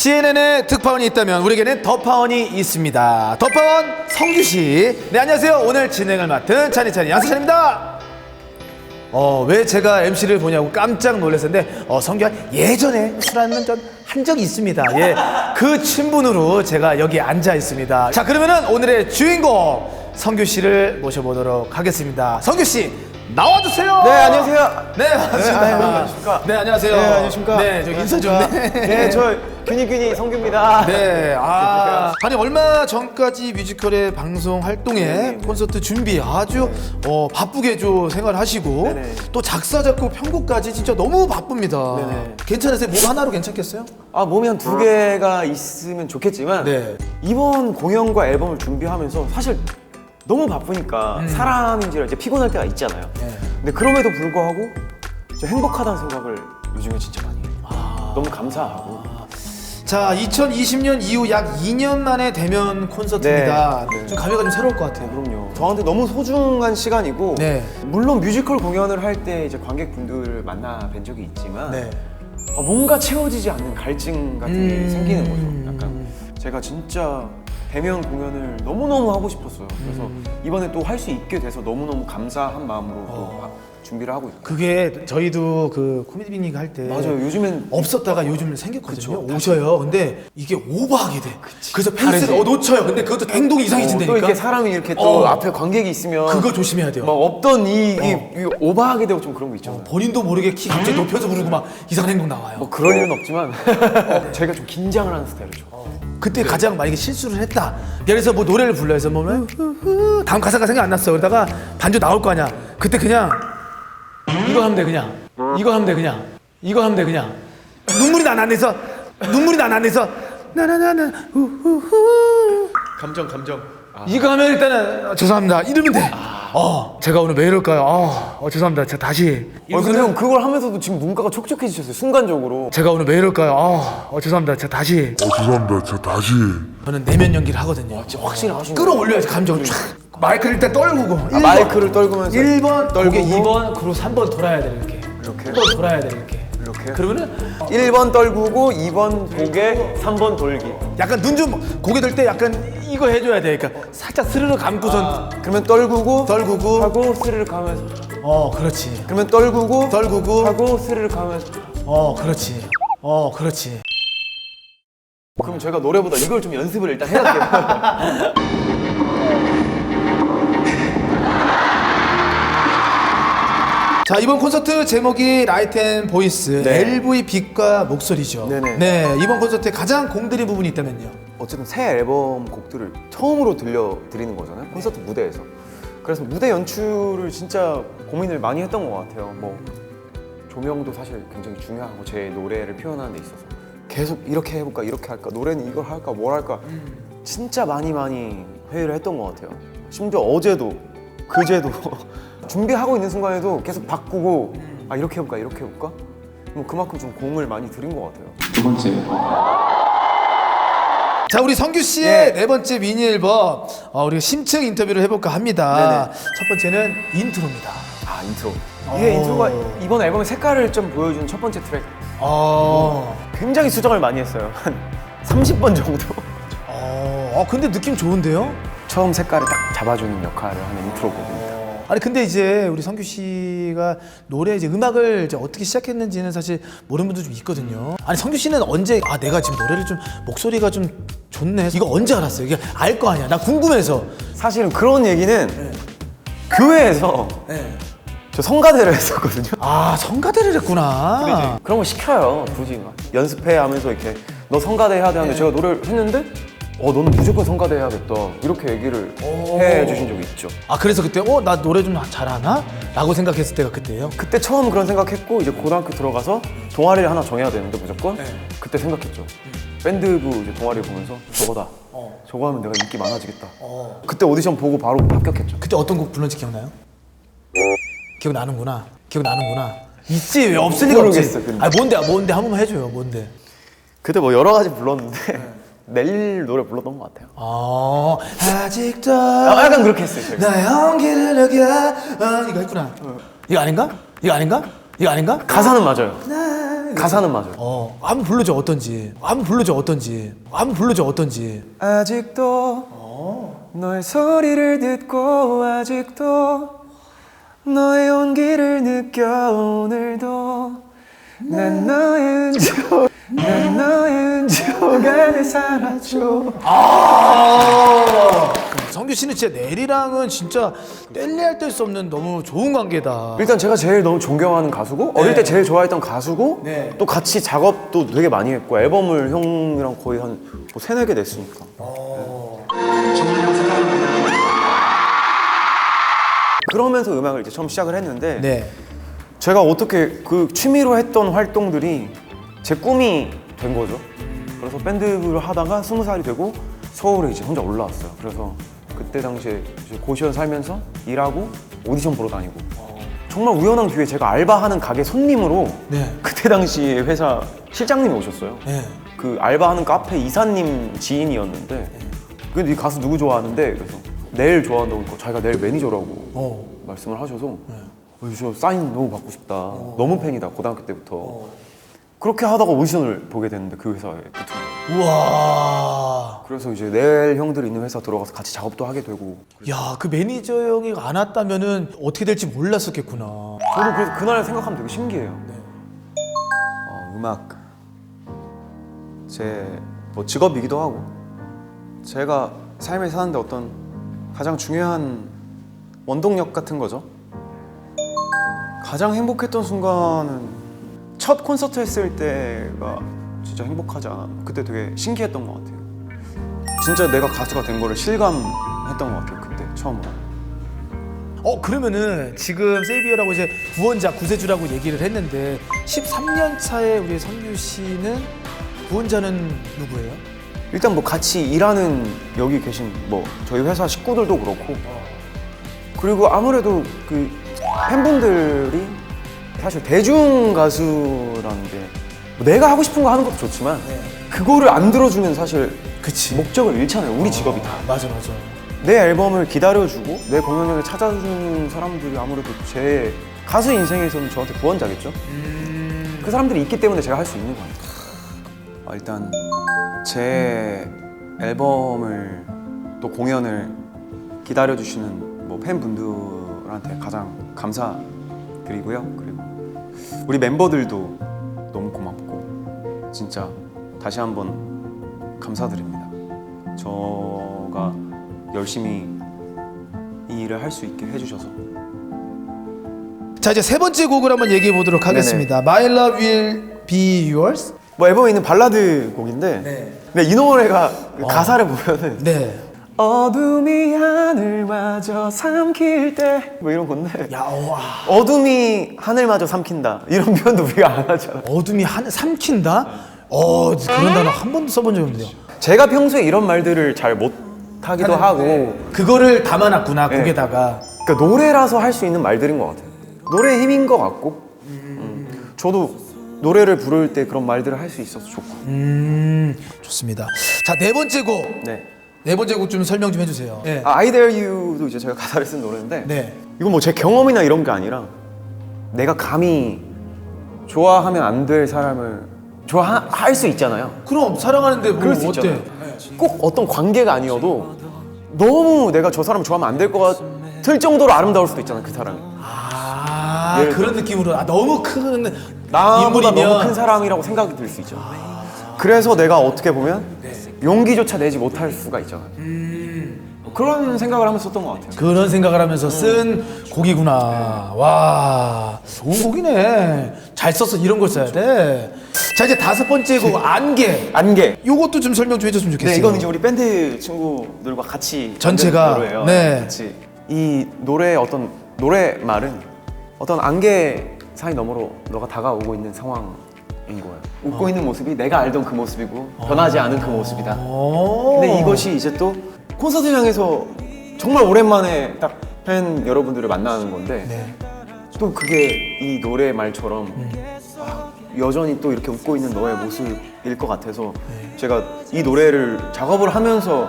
CNN에 특파원이 있다면 우리에게는 더파원이 있습니다. 더파원 성규씨. 네, 안녕하세요. 오늘 진행을 맡은 찬이찬이 양수찬입니다. 왜 제가 MC를 보냐고 깜짝 놀랐었는데 성규가 예전에 술 한잔 한 적이 있습니다. 예, 그 친분으로 제가 여기 앉아 있습니다. 자, 그러면은 오늘의 주인공 성규씨를 모셔보도록 하겠습니다. 성규씨 나와주세요. 네, 안녕하세요. 네, 반갑습니다. 네, 안녕하십니까. 네, 안녕하세요. 네, 안녕하십니까. 네, 저 인사 좀. 네, 저 균이 성규입니다. 네, 아니 얼마 전까지 뮤지컬의 방송 활동에 콘서트 준비 아주 바쁘게 좀 생활하시고 네네. 또 작사 작곡 편곡까지 진짜 너무 바쁩니다. 네네. 괜찮으세요? 몸 하나로 괜찮겠어요? 몸이 한 2개가 있으면 좋겠지만 네. 이번 공연과 앨범을 준비하면서 사실 너무 바쁘니까 사람인지라 이제 피곤할 때가 있잖아요. 네. 근데 그럼에도 불구하고 진짜 행복하다는 생각을 요즘에 진짜 많이 해요. 너무 감사하고. 자, 2020년 이후 약 2년 만에 대면 콘서트입니다. 네. 네. 좀 감회가 좀 새로울 것 같아요. 그럼요. 저한테 너무 소중한 시간이고 네. 물론 뮤지컬 공연을 할 때 이제 관객분들을 만나 뵌 적이 있지만 네. 뭔가 채워지지 않는 갈증 같은 게 생기는 거죠. 약간 제가 진짜 대면 공연을 너무너무 하고 싶었어요. 그래서 이번에 또 할 수 있게 돼서 너무너무 감사한 마음으로 또 준비를 하고 있고. 그게 저희도 그 코미디 빅리그 할 때 맞아요. 요즘엔 없었다가 요즘 생겼거든요. 그쵸. 오셔요. 근데 이게 오버하게 돼. 그래서 다르지. 페이스를 놓쳐요. 근데 그것도 행동이 또 이상해진다니까. 이렇게 사람이 이렇게 또 앞에 관객이 있으면 그거 조심해야 돼요. 막 없던 이 오버하게 되고 좀 그런 거 있잖아요. 본인도 모르게 키 갑자기 높여서 부르고 막 이상한 행동 나와요. 뭐 그럴 일은 없지만 제가 좀 긴장을 하는 스타일이죠. 그때 가장 만약에 실수를 했다. 예를 들어서 뭐 노래를 불러야 해서 뭐 다음 가사가 생각 안 났어. 그러다가 반주 나올 거 아니야. 그때 그냥 이거 하면 돼 그냥. 이거 하면 돼 그냥. 이거 하면 돼 그냥. 눈물이 나 안에서 나나나나 우후후. 감정. 이거 하면 일단은 죄송합니다 이러면 돼. 제가 오늘 왜 이럴까요? 죄송합니다. 제가 다시. 근데 형 그걸 하면서도 지금 눈가가 촉촉해지셨어요. 순간적으로. 제가 오늘 왜 이럴까요? 죄송합니다. 제가 다시. 저는 내면 연기를 하거든요. 진짜 확실히 하시는 끌어올려야지 감정을 쫙. 마이크를 일단 떨구고. 마이크를 떨구면서 1번 떨구고. 고개 2번 그리고 3번 돌아야 돼 이렇게. 이렇게? 3번 돌아야 돼 이렇게. 그러면은 1번 떨구고 2번 고개 3번 돌기. 약간 눈 좀 고개 들 때 약간 이거 해줘야 돼. 그러니까 살짝 스르르 감고선 그러면 떨구고 하고 스르르 가면서 그렇지. 그러면 떨구고 하고 스르르 가면서 그렇지. 그렇지. 그럼 제가 노래보다 이걸 좀 연습을 일단 해야 돼요. 자, 이번 콘서트 제목이 라이트 앤 보이스, 네. LV 빛과 목소리죠. 네네. 네, 이번 콘서트에 가장 공들인 부분이 있다면요. 어쨌든 새 앨범 곡들을 처음으로 들려드리는 거잖아요. 콘서트 무대에서. 그래서 무대 연출을 진짜 고민을 많이 했던 것 같아요. 뭐 조명도 사실 굉장히 중요하고 제 노래를 표현하는 데 있어서 계속 이렇게 해볼까 이렇게 할까 노래는 이걸 할까 뭘 할까 진짜 많이 회의를 했던 것 같아요. 심지어 어제도 그제도 준비하고 있는 순간에도 계속 바꾸고 이렇게 해볼까 이렇게 해볼까 뭐 그만큼 좀 공을 많이 들인 것 같아요. 두 번째 자, 우리 성규 씨의 네 번째 미니 앨범 우리가 심층 인터뷰를 해볼까 합니다. 네네. 첫 번째는 인트로입니다. 인트로. 이게 인트로가 이번 앨범의 색깔을 좀 보여주는 첫 번째 트랙. 굉장히 수정을 많이 했어요. 한 30번 정도. 근데 느낌 좋은데요? 처음 색깔을 딱 잡아주는 역할을 하는 인트로거든요. 아니 근데 이제 우리 성규 씨가 노래 이제 음악을 이제 어떻게 시작했는지는 사실 모르는 분도 좀 있거든요. 아니 성규 씨는 언제 내가 지금 노래를 좀 목소리가 좀 좋네. 이거 언제 알았어요? 이게 알 거 아니야. 나 궁금해서. 사실은 그런 얘기는 교회에서 저 성가대를 했었거든요. 성가대를 했구나. 그런 거 시켜요. 굳이 막 연습해 하면서 이렇게 너 성가대 해야 돼 하는데 제가 노래를 했는데 너는 무조건 성가대 해야겠다 이렇게 얘기를 해주신 적이 있죠. 그래서 그때 나 노래 좀 잘하나? 라고 생각했을 때가 그때예요? 그때 처음 그런 생각했고 이제 고등학교 들어가서 동아리를 하나 정해야 되는데 무조건 그때 생각했죠. 밴드부 이제 동아리 보면서 저거다. 저거 하면 내가 인기 많아지겠다. 그때 오디션 보고 바로 합격했죠. 그때 어떤 곡 불렀는지 기억나요? 기억나는구나. 있지 왜 없을 리가 없지. 모르겠어, 근데. 뭔데 한 번만 해줘요. 뭔데? 그때 뭐 여러 가지 불렀는데 내일 노래 불렀던 것 같아요. 아직도 약간 그렇게 했어요. 제가. 나 연기를 녹여 이거 했구나. 이거 아닌가? 가사는 맞아요. 가사는 맞아요. 한번 불러줘 어떤지. 한번 불러줘 어떤지. 한번 불러줘 어떤지. 아직도 너의 소리를 듣고 아직도 너의 온기를 느껴 오늘도 난 너의 은조 안에 살아줘. 성규 씨는 진짜 넬이랑은 진짜 뗄래야 뗄 수 없는 너무 좋은 관계다. 일단 제가 제일 너무 존경하는 가수고 어릴 때 제일 좋아했던 가수고 네. 또 같이 작업도 되게 많이 했고 앨범을 형이랑 거의 한 3-4개 냈으니까. 그러면서 음악을 이제 처음 시작을 했는데 네. 제가 어떻게 그 취미로 했던 활동들이 제 꿈이 된 거죠. 그래서 밴드를 하다가 20살이 되고 서울에 이제 혼자 올라왔어요. 그래서 그때 당시에 이제 고시원 살면서 일하고 오디션 보러 다니고 정말 우연한 기회에 제가 알바하는 가게 손님으로 네. 그때 당시에 회사 실장님이 오셨어요. 네. 그 알바하는 카페 이사님 지인이었는데 근데 이 가수 누구 좋아하는데 그래서 넬 좋아한다고 하니까 자기가 넬 매니저라고 말씀을 하셔서 저 사인 너무 받고 싶다. 너무 팬이다. 고등학교 때부터. 그렇게 하다가 오디션을 보게 됐는데 그 회사에 붙은 거예요. 우와. 그래서 이제 넬 형들이 있는 회사 들어가서 같이 작업도 하게 되고. 야, 그 매니저 형이 안 왔다면은 어떻게 될지 몰랐었겠구나. 저도 그래서 그날 생각하면 되게 신기해요. 음악 제 뭐 직업이기도 하고 제가 삶을 사는데 어떤 가장 중요한 원동력 같은 거죠. 가장 행복했던 순간은 첫 콘서트 했을 때가 진짜 행복하지 않았나. 그때 되게 신기했던 것 같아요. 진짜 내가 가수가 된 거를 실감했던 것 같아요. 그때 처음으로. 그러면은 지금 세이비어라고 이제 구원자, 구세주라고 얘기를 했는데 13년 차에 우리 성규 씨는 구원자는 누구예요? 일단 뭐 같이 일하는 여기 계신 뭐 저희 회사 식구들도 그렇고 그리고 아무래도 그 팬분들이 사실 대중 가수라는 게 뭐 내가 하고 싶은 거 하는 것도 좋지만 그거를 안 들어주면 사실 그치. 목적을 잃잖아요. 우리 직업이 다. 맞아, 맞아. 내 앨범을 기다려주고 내 공연을 찾아주는 사람들이 아무래도 제 가수 인생에서는 저한테 구원자겠죠. 그 사람들이 있기 때문에 제가 할 수 있는 거니까. 일단 제 앨범을 또 공연을 기다려주시는 뭐 팬분들한테 가장 감사드리고요. 그리고 우리 멤버들도 너무 고맙고 진짜 다시 한번 감사드립니다. 저가 열심히 이 일을 할 수 있게 해주셔서. 자, 이제 세 번째 곡을 한번 얘기해 보도록 하겠습니다. My Love Will Be Yours. 뭐 앨범에 있는 발라드 곡인데 근데 이 노래가 그 가사를 보면은 네. 어둠이 하늘마저 삼킬 때 뭐 이런 건데 야, 와. 어둠이 하늘마저 삼킨다 이런 표현도 우리가 안 하잖아. 어둠이 삼킨다? 그런 단어 한 번도 써본 적이 없는데요. 제가 평소에 이런 말들을 잘 못하기도 하고 그거를 담아놨구나, 네. 곡에다가. 그러니까 노래라서 할 수 있는 말들인 것 같아요. 노래의 힘인 것 같고 저도 노래를 부를 때 그런 말들을 할 수 있어서 좋고. 좋습니다. 자, 네 번째 곡. 네. 네 번째 곡 좀 설명 좀 해주세요. 네. I Dare You도 이제 제가 가사를 쓴 노래인데 네. 이건 뭐 제 경험이나 이런 게 아니라 내가 감히 좋아하면 안 될 사람을 좋아할 수 있잖아요. 그럼 사랑하는데 뭐 그럴 수 어때? 있잖아요. 꼭 어떤 관계가 아니어도 너무 내가 저 사람을 좋아하면 안 될 것 같을 정도로 아름다울 수도 있잖아요. 그 사람이 그런 느낌으로 너무 큰 나보다 인물이면 너무 큰 사람이라고 생각이 들 수 있죠. 그래서 내가 어떻게 보면 용기조차 내지 못할 수가 있잖아요. 그런 생각을 하면서 썼던 것 같아요. 그런 생각을 하면서 쓴 곡이구나. 와, 좋은 곡이네. 잘 써서 이런 걸 써야 돼. 자, 이제 다섯 번째 곡 안개. 안개. 요것도 좀 설명 좀 해줬으면 좋겠어요. 네, 이건 이제 우리 밴드 친구들과 같이 전체가, 만든 노래예요. 네. 같이 이 노래의 어떤 노래 말은 어떤 안개 사이 너머로 너가 다가오고 있는 상황인 거예요. 웃고 있는 모습이 내가 알던 그 모습이고 변하지 않은 그 모습이다. 근데 이것이 이제 또 콘서트장에서 정말 오랜만에 딱 팬 여러분들을 만나는 건데 네. 또 그게 이 노래 말처럼 여전히 또 이렇게 웃고 있는 너의 모습일 것 같아서 제가 이 노래를 작업을 하면서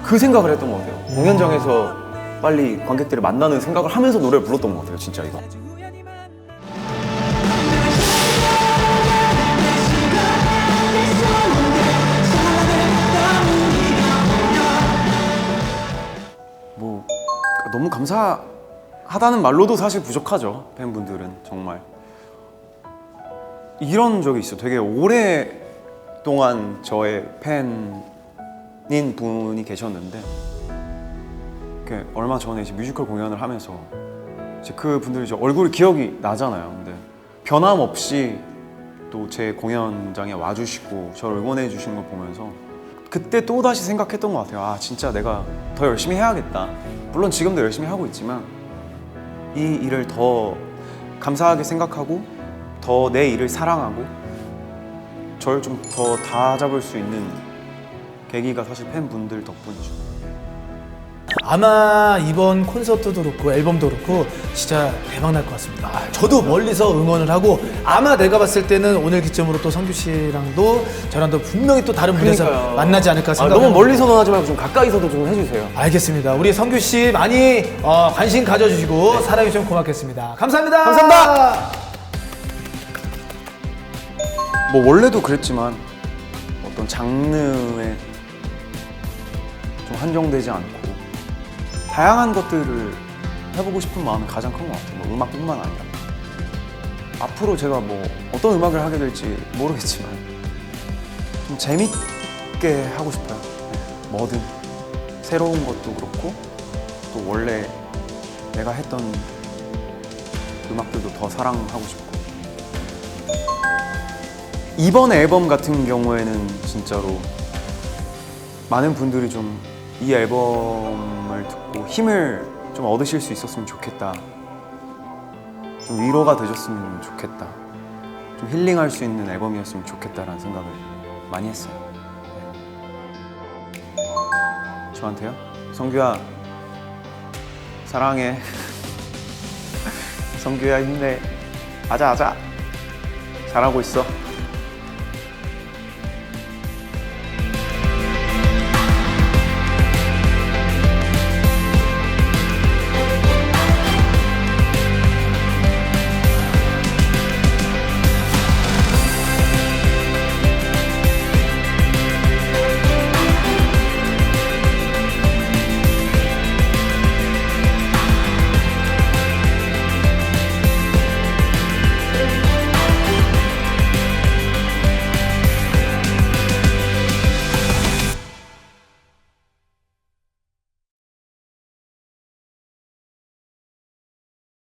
그 생각을 했던 것 같아요. 공연장에서 빨리 관객들을 만나는 생각을 하면서 노래를 불렀던 것 같아요. 진짜 이거. 너무 감사하다는 말로도 사실 부족하죠. 팬분들은 정말. 이런 적이 있어. 되게 오랫동안 저의 팬인 분이 계셨는데 얼마 전에 이제 뮤지컬 공연을 하면서 이제 그 분들이 이제 얼굴 기억이 나잖아요. 근데 변함없이 또 제 공연장에 와주시고 저를 응원해 주시는 걸 보면서 그때 또다시 생각했던 것 같아요. 아 진짜 내가 더 열심히 해야겠다. 물론 지금도 열심히 하고 있지만 이 일을 더 감사하게 생각하고 더 내 일을 사랑하고 저를 좀 더 다잡을 수 있는 계기가 사실 팬분들 덕분이죠. 아마 이번 콘서트도 그렇고 앨범도 그렇고 진짜 대박 날 것 같습니다. 저도 멀리서 응원을 하고 아마 내가 봤을 때는 오늘 기점으로 또 성규 씨랑도 저랑도 분명히 또 다른 무대에서 그러니까요. 만나지 않을까 생각합니다. 너무 멀리서는 하지 말고 좀 가까이서도 좀 해주세요. 알겠습니다. 우리 성규 씨 많이 관심 가져주시고 사랑해 주시면 고맙겠습니다. 감사합니다. 감사합니다. 뭐 원래도 그랬지만 어떤 장르에 좀 한정되지 않고 다양한 것들을 해보고 싶은 마음이 가장 큰 것 같아요. 뭐 음악뿐만 아니라 앞으로 제가 뭐 어떤 음악을 하게 될지 모르겠지만 좀 재밌게 하고 싶어요. 뭐든 새로운 것도 그렇고 또 원래 내가 했던 음악들도 더 사랑하고 싶고 이번 앨범 같은 경우에는 진짜로 많은 분들이 좀 이 앨범을 듣고 힘을 좀 얻으실 수 있었으면 좋겠다. 좀 위로가 되셨으면 좋겠다. 좀 힐링할 수 있는 앨범이었으면 좋겠다라는 생각을 많이 했어요. 저한테요? 성규야 사랑해. 성규야 힘내. 아자 잘하고 있어.